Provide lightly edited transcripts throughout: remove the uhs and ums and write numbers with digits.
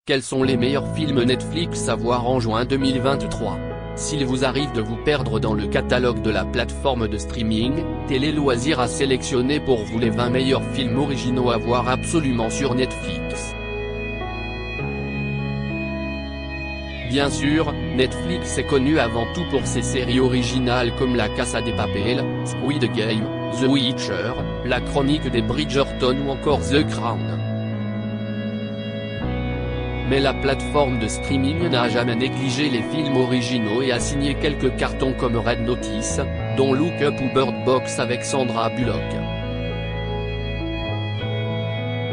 Quels sont les meilleurs films Netflix à voir en juin 2023? S'il vous arrive de vous perdre dans le catalogue de la plateforme de streaming, Télé Loisirs a sélectionné pour vous les 20 meilleurs films originaux à voir absolument sur Netflix. Bien sûr, Netflix est connu avant tout pour ses séries originales comme La Casa de Papel, Squid Game, The Witcher, La Chronique des Bridgerton ou encore The Crown. Mais la plateforme de streaming n'a jamais négligé les films originaux et a signé quelques cartons comme Red Notice, dont Look Up ou Bird Box avec Sandra Bullock.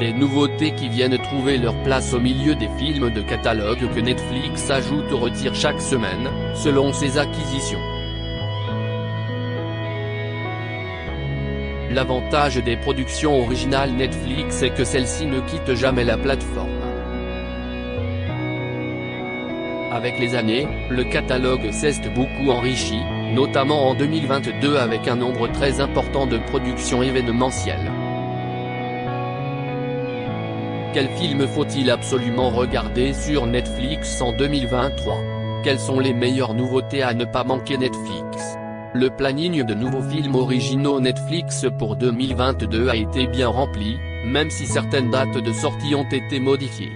Des nouveautés qui viennent trouver leur place au milieu des films de catalogue que Netflix ajoute ou retire chaque semaine, selon ses acquisitions. L'avantage des productions originales Netflix est que celles-ci ne quittent jamais la plateforme. Avec les années, le catalogue s'est beaucoup enrichi, notamment en 2022 avec un nombre très important de productions événementielles. Quel film faut-il absolument regarder sur Netflix en 2023? Quelles sont les meilleures nouveautés à ne pas manquer Netflix? Le planning de nouveaux films originaux Netflix pour 2022 a été bien rempli, même si certaines dates de sortie ont été modifiées.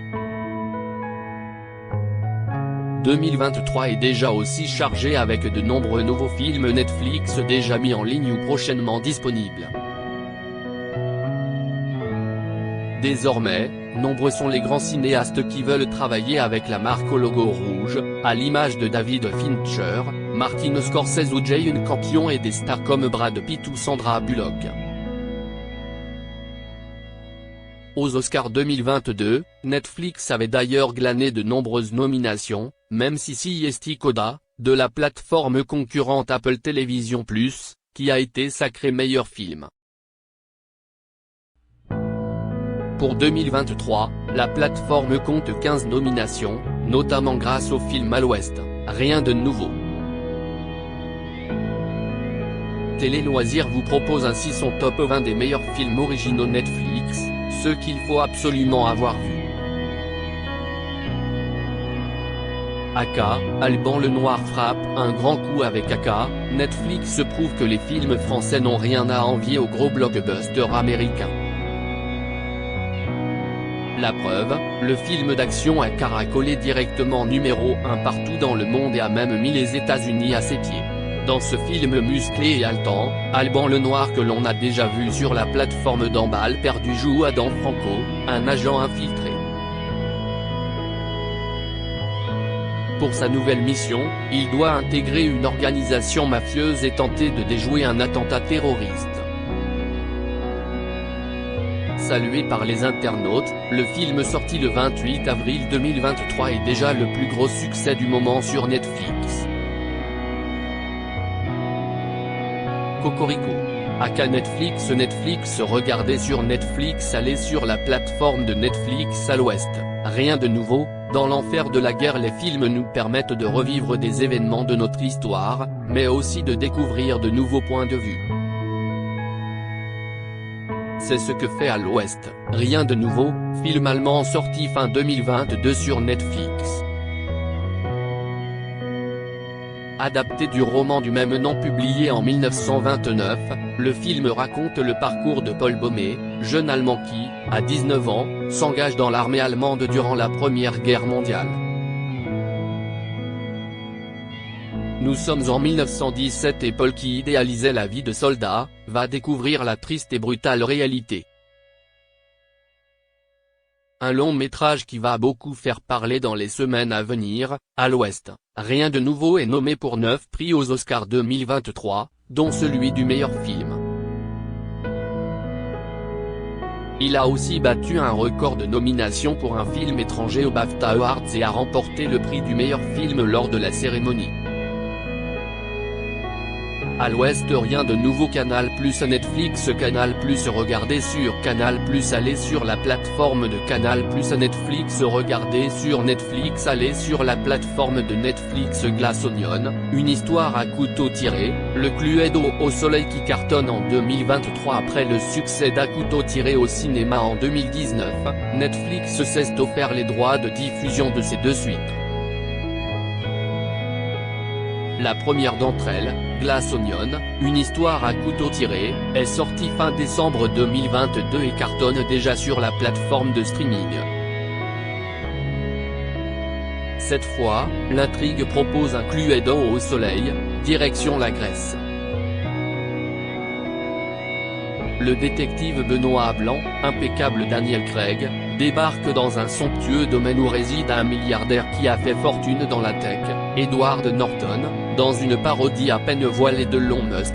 2023 est déjà aussi chargé avec de nombreux nouveaux films Netflix déjà mis en ligne ou prochainement disponibles. Désormais, nombreux sont les grands cinéastes qui veulent travailler avec la marque au logo rouge, à l'image de David Fincher, Martin Scorsese ou Jane Campion et des stars comme Brad Pitt ou Sandra Bullock. Aux Oscars 2022, Netflix avait d'ailleurs glané de nombreuses nominations, même si CSI Coda, de la plateforme concurrente Apple TV+, qui a été sacré meilleur film. Pour 2023, la plateforme compte 15 nominations, notamment grâce au film À l'Ouest, rien de nouveau. Télé Loisirs vous propose ainsi son top 20 des meilleurs films originaux Netflix, ceux qu'il faut absolument avoir vus. Aka, Alban Lenoir frappe un grand coup avec Aka, Netflix prouve que les films français n'ont rien à envier aux gros blockbusters américains. La preuve, le film d'action a caracolé directement numéro 1 partout dans le monde et a même mis les États-Unis à ses pieds. Dans ce film musclé et haletant, Alban Lenoir que l'on a déjà vu sur la plateforme d'Emballe perdu joue Adam Franco, un agent infiltré. Pour sa nouvelle mission, il doit intégrer une organisation mafieuse et tenter de déjouer un attentat terroriste. Salué par les internautes, le film sorti le 28 avril 2023 est déjà le plus gros succès du moment sur Netflix. Cocorico. Aka Netflix regardez sur Netflix allez sur la plateforme de Netflix à l'Ouest, rien de nouveau, dans l'enfer de la guerre les films nous permettent de revivre des événements de notre histoire, mais aussi de découvrir de nouveaux points de vue. C'est ce que fait À l'Ouest, rien de nouveau, film allemand sorti fin 2022 sur Netflix. Adapté du roman du même nom publié en 1929, le film raconte le parcours de Paul Baumé, jeune Allemand qui, à 19 ans, s'engage dans l'armée allemande durant la Première Guerre mondiale. Nous sommes en 1917 et Paul qui idéalisait la vie de soldat, va découvrir la triste et brutale réalité. Un long métrage qui va beaucoup faire parler dans les semaines à venir, À l'Ouest, rien de nouveau est nommé pour 9 prix aux Oscars 2023, dont celui du meilleur film. Il a aussi battu un record de nominations pour un film étranger aux BAFTA Awards et a remporté le prix du meilleur film lors de la cérémonie. À l'ouest rien de nouveau. Canal+, Netflix. Canal+, regardez sur Canal+, allez sur la plateforme de Canal+. Netflix, regardez sur Netflix, allez sur la plateforme de Netflix. Glass Onion, une histoire à couteau tiré, le Cluedo au soleil qui cartonne en 2023. Après le succès d'À couteau tiré au cinéma en 2019, Netflix s'est offert les droits de diffusion de ses deux suites. La première d'entre elles, Glass Onion, une histoire à couteau tiré, est sortie fin décembre 2022 et cartonne déjà sur la plateforme de streaming. Cette fois, l'intrigue propose un Cluedo au soleil, direction la Grèce. Le détective Benoît Blanc, impeccable Daniel Craig, débarque dans un somptueux domaine où réside un milliardaire qui a fait fortune dans la tech, Edward Norton, dans une parodie à peine voilée de Elon Musk.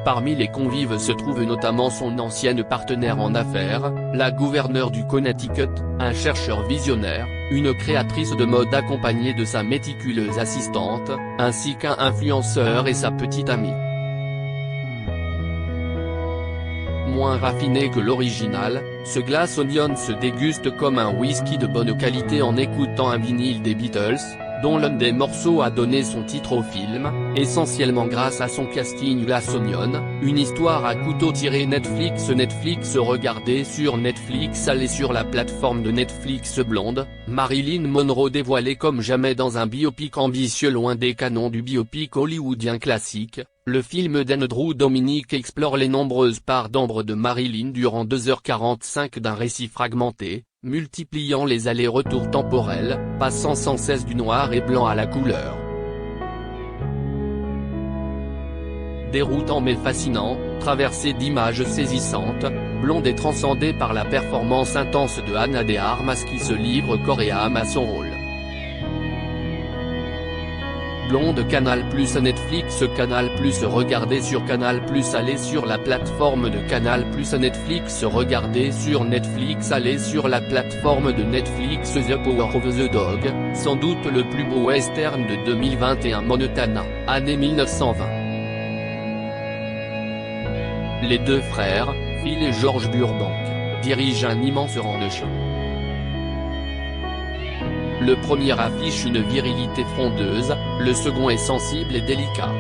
Parmi les convives se trouve notamment son ancienne partenaire en affaires, la gouverneure du Connecticut, un chercheur visionnaire, une créatrice de mode accompagnée de sa méticuleuse assistante, ainsi qu'un influenceur et sa petite amie. Moins raffiné que l'original, ce Glass Onion se déguste comme un whisky de bonne qualité en écoutant un vinyle des Beatles, dont l'un des morceaux a donné son titre au film, essentiellement grâce à son casting. Glass Onion, une histoire à couteau tiré. Netflix, regardez sur Netflix, allez sur la plateforme de Netflix. Blonde, Marilyn Monroe dévoilée comme jamais dans un biopic ambitieux loin des canons du biopic hollywoodien classique. Le film d'Andrew Dominik explore les nombreuses parts d'ombre de Marilyn durant 2h45 d'un récit fragmenté, multipliant les allers-retours temporels, passant sans cesse du noir et blanc à la couleur. Déroutant mais fascinant, traversé d'images saisissantes, Blonde est transcendée par la performance intense de Ana de Armas qui se livre corps et âme à son rôle. Blonde. Canal+, Netflix. Canal+, regardez sur Canal+, allez sur la plateforme de Canal+. Netflix, regardez sur Netflix, allez sur la plateforme de Netflix. The Power of the Dog, sans doute le plus beau western de 2021. Montana, année 1920. Les deux frères, Phil et George Burbank, dirigent un immense rang de chiens. Le premier affiche une virilité frondeuse, le second est sensible et délicat.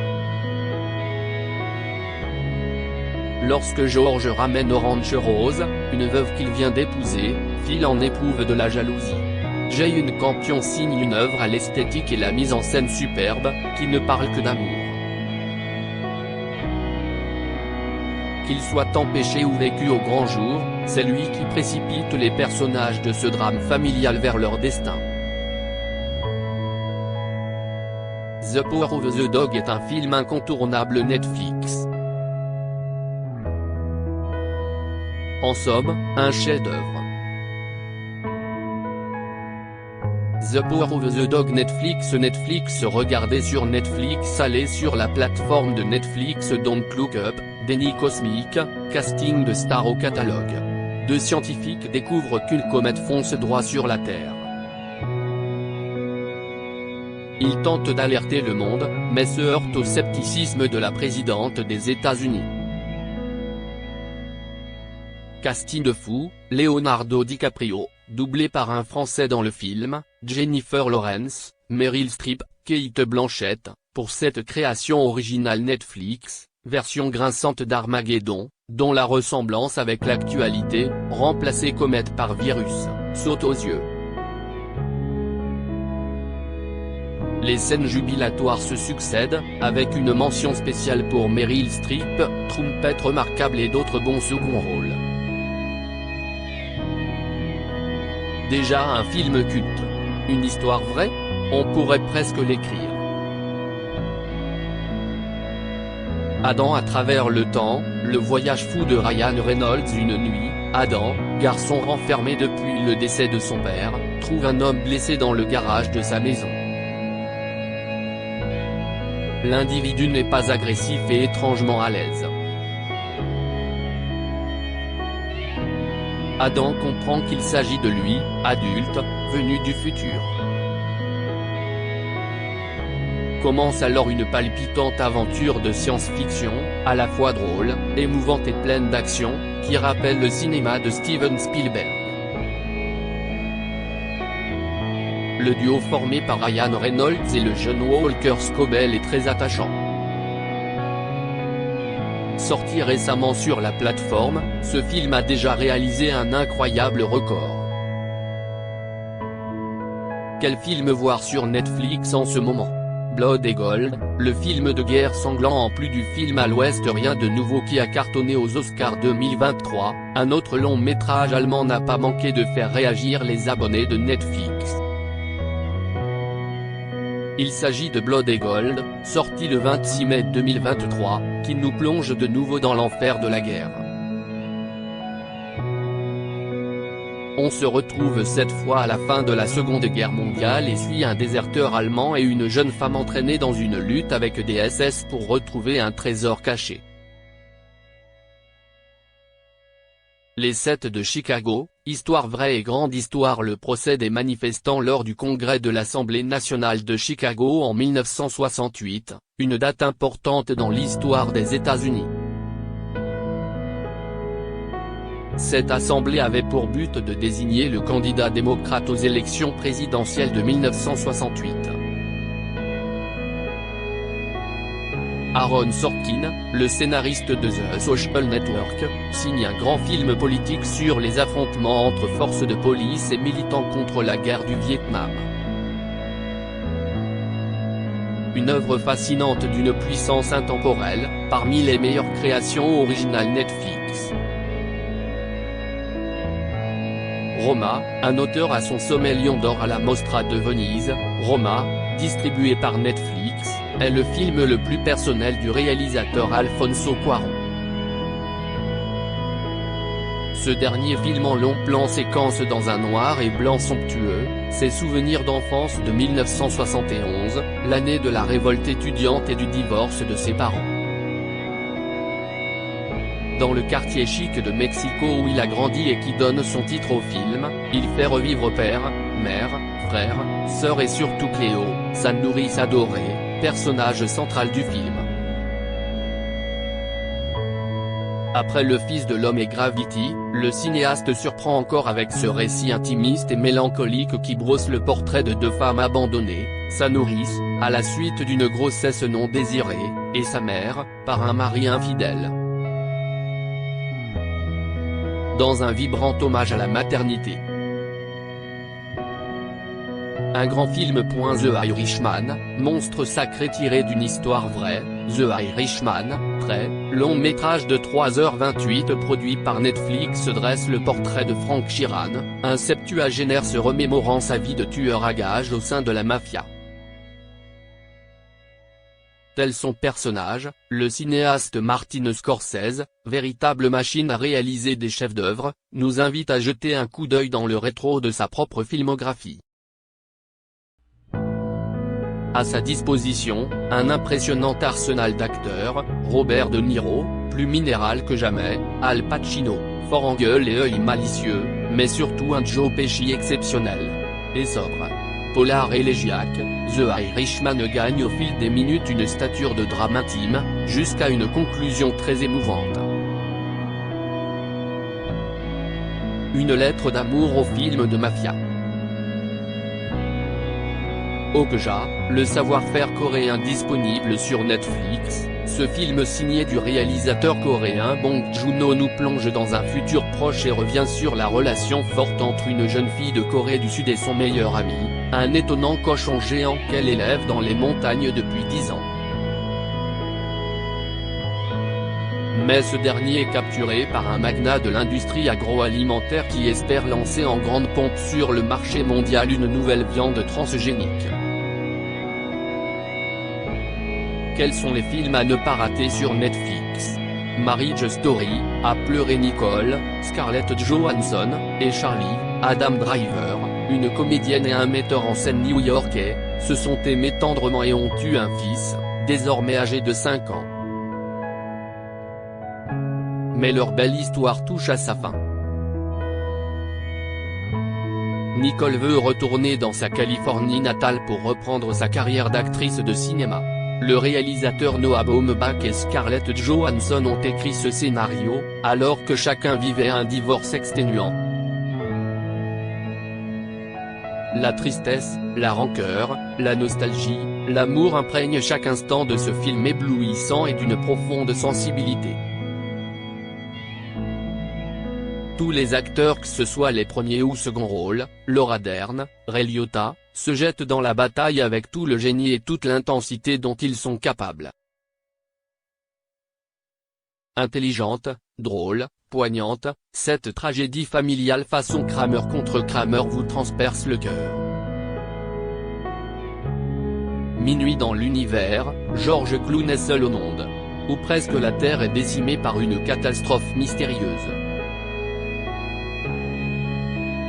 Lorsque George ramène Orange Rose, une veuve qu'il vient d'épouser, Phil en éprouve de la jalousie. Jane Campion signe une œuvre à l'esthétique et la mise en scène superbe, qui ne parle que d'amour. Qu'il soit empêché ou vécu au grand jour, c'est lui qui précipite les personnages de ce drame familial vers leur destin. The Power of the Dog est un film incontournable Netflix. En somme, un chef-d'œuvre. The Power of the Dog. Netflix, regardez sur Netflix, allez sur la plateforme de Netflix. Don't Look Up, déni cosmique, casting de stars au catalogue. Deux scientifiques découvrent qu'une comète fonce droit sur la Terre. Ils tentent d'alerter le monde, mais se heurtent au scepticisme de la présidente des États-Unis. Casting de fou, Leonardo DiCaprio, doublé par un Français dans le film, Jennifer Lawrence, Meryl Streep, Cate Blanchett, pour cette création originale Netflix, version grinçante d'Armageddon, dont la ressemblance avec l'actualité, remplacée comète par virus, saute aux yeux. Les scènes jubilatoires se succèdent, avec une mention spéciale pour Meryl Streep, trompette remarquable et d'autres bons seconds rôles. Déjà un film culte. Une histoire vraie? On pourrait presque l'écrire. Adam à travers le temps, le voyage fou de Ryan Reynolds. Une nuit, Adam, garçon renfermé depuis le décès de son père, trouve un homme blessé dans le garage de sa maison. L'individu n'est pas agressif et étrangement à l'aise. Adam comprend qu'il s'agit de lui, adulte, venu du futur. Commence alors une palpitante aventure de science-fiction, à la fois drôle, émouvante et pleine d'action, qui rappelle le cinéma de Steven Spielberg. Le duo formé par Ryan Reynolds et le jeune Walker Scobell est très attachant. Sorti récemment sur la plateforme, ce film a déjà réalisé un incroyable record. Quel film voir sur Netflix en ce moment? Blood et Gold, le film de guerre sanglant en plus du film à l'ouest rien de nouveau qui a cartonné aux Oscars 2023, un autre long métrage allemand n'a pas manqué de faire réagir les abonnés de Netflix. Il s'agit de Blood et Gold, sorti le 26 mai 2023, qui nous plonge de nouveau dans l'enfer de la guerre. On se retrouve cette fois à la fin de la Seconde Guerre mondiale et suit un déserteur allemand et une jeune femme entraînée dans une lutte avec des SS pour retrouver un trésor caché. Les 7 de Chicago, histoire vraie et grande histoire. Le procès des manifestants lors du congrès de l'Assemblée nationale de Chicago en 1968, une date importante dans l'histoire des États-Unis. Cette assemblée avait pour but de désigner le candidat démocrate aux élections présidentielles de 1968. Aaron Sorkin, le scénariste de The Social Network, signe un grand film politique sur les affrontements entre forces de police et militants contre la guerre du Vietnam. Une œuvre fascinante d'une puissance intemporelle, parmi les meilleures créations originales Netflix. Roma, un auteur à son sommet Lion d'or à la Mostra de Venise. Roma, distribué par Netflix, est le film le plus personnel du réalisateur Alfonso Cuarón. Ce dernier film en long plan séquence dans un noir et blanc somptueux, ses souvenirs d'enfance de 1971, l'année de la révolte étudiante et du divorce de ses parents. Dans le quartier chic de Mexico où il a grandi et qui donne son titre au film, il fait revivre père, mère, frère, sœur et surtout Cléo, sa nourrice adorée, personnage central du film. Après Le Fils de l'homme et Gravity, le cinéaste surprend encore avec ce récit intimiste et mélancolique qui brosse le portrait de 2 femmes abandonnées, sa nourrice, à la suite d'une grossesse non désirée, et sa mère, par un mari infidèle. Dans un vibrant hommage à la maternité. Un grand film. The Irishman, monstre sacré tiré d'une histoire vraie. The Irishman, très long métrage de 3h28 produit par Netflix dresse le portrait de Frank Sheeran, un septuagénaire se remémorant sa vie de tueur à gages au sein de la mafia. Tel son personnage, le cinéaste Martin Scorsese, véritable machine à réaliser des chefs-d'œuvre, nous invite à jeter un coup d'œil dans le rétro de sa propre filmographie. À sa disposition, un impressionnant arsenal d'acteurs, Robert De Niro, plus minéral que jamais, Al Pacino, fort en gueule et œil malicieux, mais surtout un Joe Pesci exceptionnel. Et sobre. Polar élégiaque, The Irishman gagne au fil des minutes une stature de drame intime, jusqu'à une conclusion très émouvante. Une lettre d'amour au film de mafia. Okja, le savoir-faire coréen disponible sur Netflix, ce film signé du réalisateur coréen Bong Joon-ho nous plonge dans un futur proche et revient sur la relation forte entre une jeune fille de Corée du Sud et son meilleur ami, un étonnant cochon géant qu'elle élève dans les montagnes depuis 10 ans. Mais ce dernier est capturé par un magnat de l'industrie agroalimentaire qui espère lancer en grande pompe sur le marché mondial une nouvelle viande transgénique. Quels sont les films à ne pas rater sur Netflix? Marriage Story, À pleurer Nicole, Scarlett Johansson, et Charlie, Adam Driver, une comédienne et un metteur en scène new-yorkais, se sont aimés tendrement et ont eu un fils, désormais âgé de 5 ans. Mais leur belle histoire touche à sa fin. Nicole veut retourner dans sa Californie natale pour reprendre sa carrière d'actrice de cinéma. Le réalisateur Noah Baumbach et Scarlett Johansson ont écrit ce scénario, alors que chacun vivait un divorce exténuant. La tristesse, la rancœur, la nostalgie, l'amour imprègnent chaque instant de ce film éblouissant et d'une profonde sensibilité. Tous les acteurs, que ce soit les premiers ou seconds rôles, Laura Dern, Ray Liotta, se jettent dans la bataille avec tout le génie et toute l'intensité dont ils sont capables. Intelligente, drôle, poignante, cette tragédie familiale façon Kramer contre Kramer vous transperce le cœur. Minuit dans l'univers, George Clooney seul au monde. Où presque la Terre est décimée par une catastrophe mystérieuse.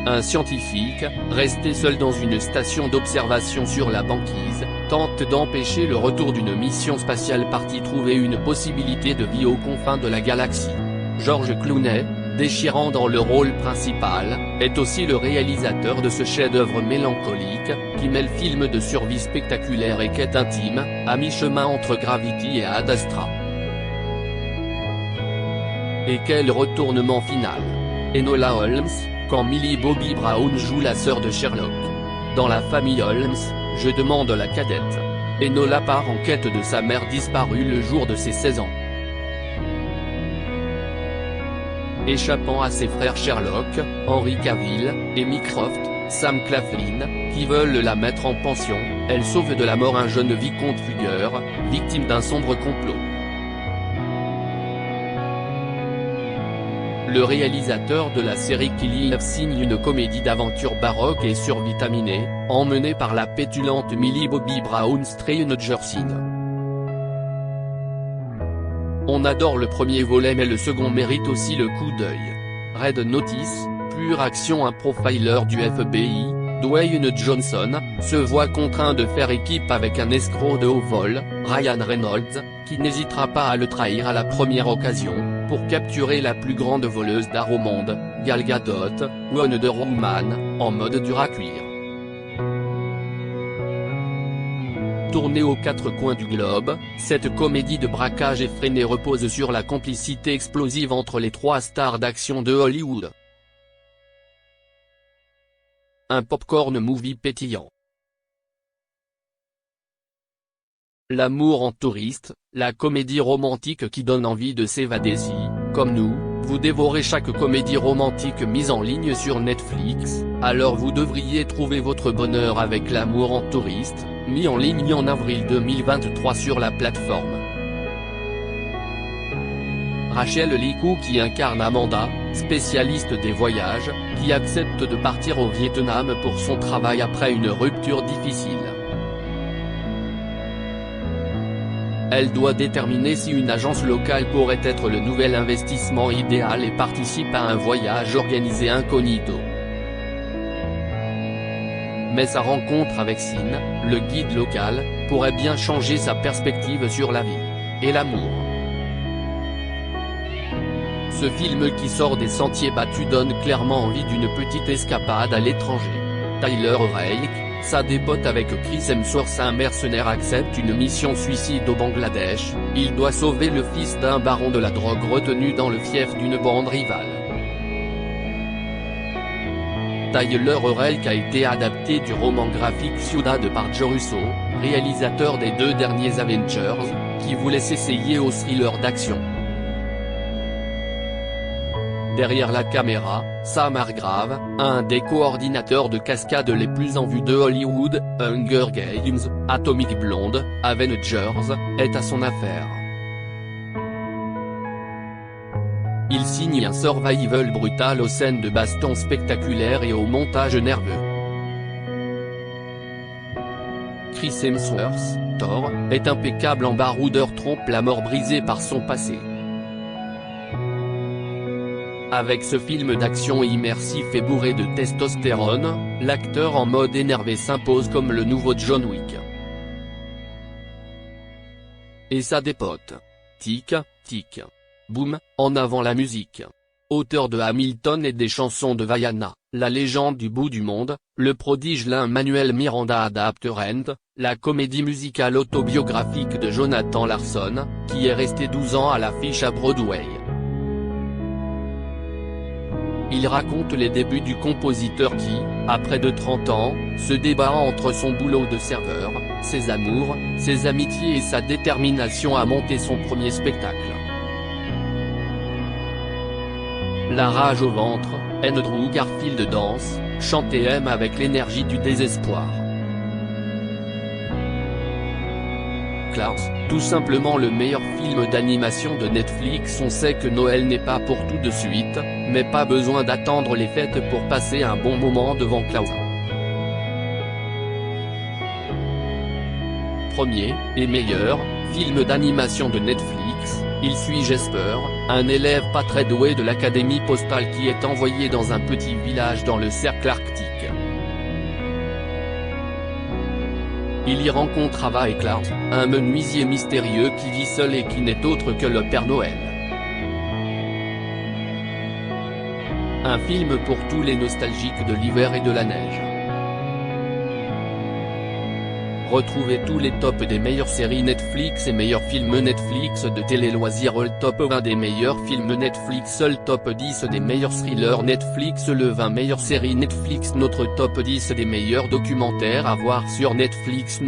Un scientifique, resté seul dans une station d'observation sur la banquise, tente d'empêcher le retour d'une mission spatiale partie trouver une possibilité de vie aux confins de la galaxie. George Clooney, déchirant dans le rôle principal, est aussi le réalisateur de ce chef-d'œuvre mélancolique, qui mêle film de survie spectaculaire et quête intime, à mi-chemin entre Gravity et Ad Astra. Et quel retournement final! Enola Holmes, quand Millie Bobby Brown joue la sœur de Sherlock. Dans la famille Holmes, je demande la cadette. Enola part en quête de sa mère disparue le jour de ses 16 ans. Échappant à ses frères Sherlock, Henry Cavill, et Mycroft, Sam Claflin, qui veulent la mettre en pension, elle sauve de la mort un jeune vicomte fugueur, victime d'un sombre complot. Le réalisateur de la série Killing Eve signe une comédie d'aventure baroque et survitaminée, emmenée par la pétulante Millie Bobby Brown Strain Jersey. On adore le premier volet mais le second mérite aussi le coup d'œil. Red Notice, pure action. Un profiler du FBI, Dwayne Johnson, se voit contraint de faire équipe avec un escroc de haut vol, Ryan Reynolds, qui n'hésitera pas à le trahir à la première occasion, pour capturer la plus grande voleuse d'art au monde, Gal Gadot, Wonder Woman, en mode dur à cuire. Tournée aux quatre coins du globe, cette comédie de braquage effréné repose sur la complicité explosive entre les trois stars d'action de Hollywood. Un popcorn movie pétillant. L'amour en touriste, la comédie romantique qui donne envie de s'évader. Si, comme nous, vous dévorez chaque comédie romantique mise en ligne sur Netflix, alors vous devriez trouver votre bonheur avec L'amour en touriste, mis en ligne en avril 2023 sur la plateforme. Rachel Lee Cook qui incarne Amanda, spécialiste des voyages, qui accepte de partir au Vietnam pour son travail après une rupture difficile. Elle doit déterminer si une agence locale pourrait être le nouvel investissement idéal et participe à un voyage organisé incognito. Mais sa rencontre avec Sin, le guide local, pourrait bien changer sa perspective sur la vie et l'amour. Ce film qui sort des sentiers battus donne clairement envie d'une petite escapade à l'étranger. Tyler Rake, ça dépote avec Chris Hemsworth. Un mercenaire accepte une mission suicide au Bangladesh, il doit sauver le fils d'un baron de la drogue retenu dans le fief d'une bande rivale. Tyler Rake a été adapté du roman graphique Ciudad par Joe Russo, réalisateur des deux derniers Avengers, qui voulait s'essayer au thriller d'action. Derrière la caméra, Sam Hargrave, un des coordinateurs de cascade les plus en vue de Hollywood, Hunger Games, Atomic Blonde, Avengers, est à son affaire. Il signe un survival brutal aux scènes de baston spectaculaires et au montage nerveux. Chris Hemsworth, Thor, est impeccable en baroudeur, trompe la mort brisée par son passé. Avec ce film d'action immersif et bourré de testostérone, l'acteur en mode énervé s'impose comme le nouveau John Wick. Et ça dépote. Tic, tic. Boum, en avant la musique. auteur de Hamilton et des chansons de Vaiana, La légende du bout du monde, le prodige Lin-Manuel Miranda adapte Rent, la comédie musicale autobiographique de Jonathan Larson, qui est resté 12 ans à l'affiche à Broadway. Il raconte les débuts du compositeur qui, à près de 30 ans, se débat entre son boulot de serveur, ses amours, ses amitiés et sa détermination à monter son premier spectacle. La rage au ventre, Andrew Garfield danse, chante et aime avec l'énergie du désespoir. Klaus, tout simplement le meilleur film d'animation de Netflix. On sait que Noël n'est pas pour tout de suite, mais pas besoin d'attendre les fêtes pour passer un bon moment devant Klaus. Premier, et meilleur, film d'animation de Netflix, il suit Jesper, un élève pas très doué de l'académie postale qui est envoyé dans un petit village dans le cercle arctique. Il y rencontre Ava et Klaus, un menuisier mystérieux qui vit seul et qui n'est autre que le Père Noël. Un film pour tous les nostalgiques de l'hiver et de la neige. Retrouvez tous les tops des meilleures séries Netflix et meilleurs films Netflix de télé-loisirs. Le top 20 des meilleurs films Netflix. Le top 10 des meilleurs thrillers Netflix. Le 20 meilleures séries Netflix. Notre top 10 des meilleurs documentaires à voir sur Netflix.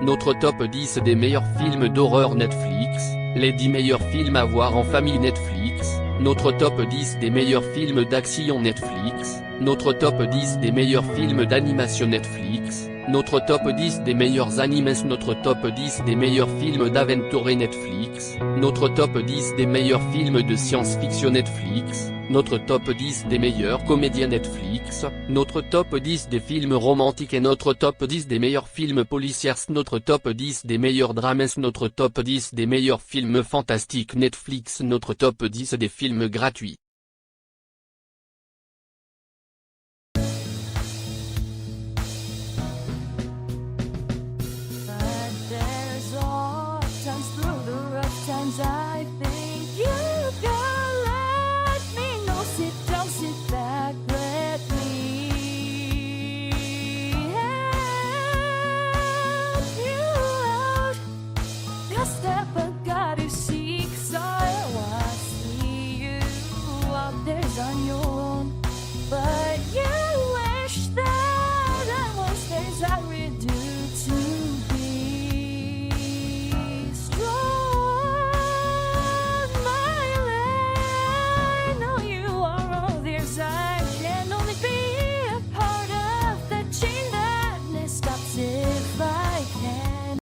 Notre top 10 des meilleurs films d'horreur Netflix. Les 10 meilleurs films à voir en famille Netflix. Notre top 10 des meilleurs films d'action Netflix. Notre top 10 des meilleurs films d'animation Netflix. Notre top 10 des meilleurs animes. Notre top 10 des meilleurs films d'aventure Netflix. Notre top 10 des meilleurs films de science-fiction Netflix. Notre top 10 des meilleurs comédiens Netflix. Notre top 10 des films romantiques et notre top 10 des meilleurs films policiers. Notre top 10 des meilleurs drames. Notre top 10 des meilleurs films fantastiques Netflix. Notre top 10 des films gratuits. I've been